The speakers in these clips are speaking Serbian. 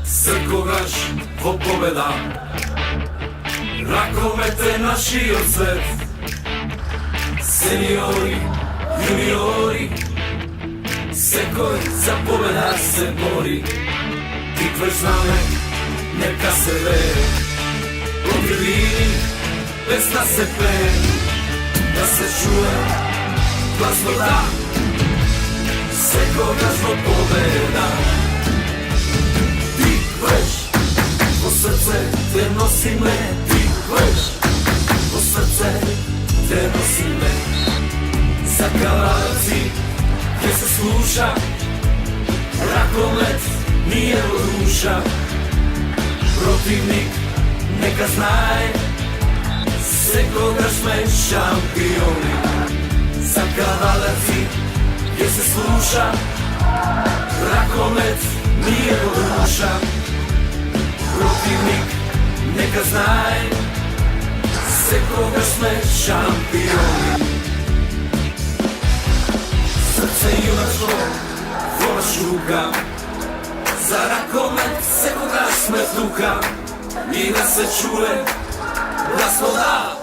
Sekogaš pobeda, rakomete naši odsvet. Seniori, juniori, Sekoj za pobeda se bori. Tikve zname, neka se ve, u tribini pesma se pe, da se čuje glasno da, Sekogaš pobeda. Tikveš, po srce te nosi me, tikveš, po srce te nosi me. Za kavalci gdje se sluša, rakomet nije od duša. Protivnik neka znaje, Sekogaš sme šampioni. Za kavalci gdje se sluša, rakomet nije od duša. Protivnik neka znaje, Sekogaš sme šampioni. Srce junačko, vola šuka, za rakomet Sekogaš sme tuka. I da se čuje glasno da,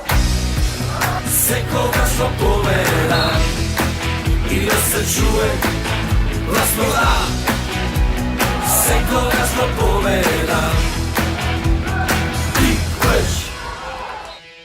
Sekogaš pobeda. I da se čuje glasno da, Sekogaš pobeda.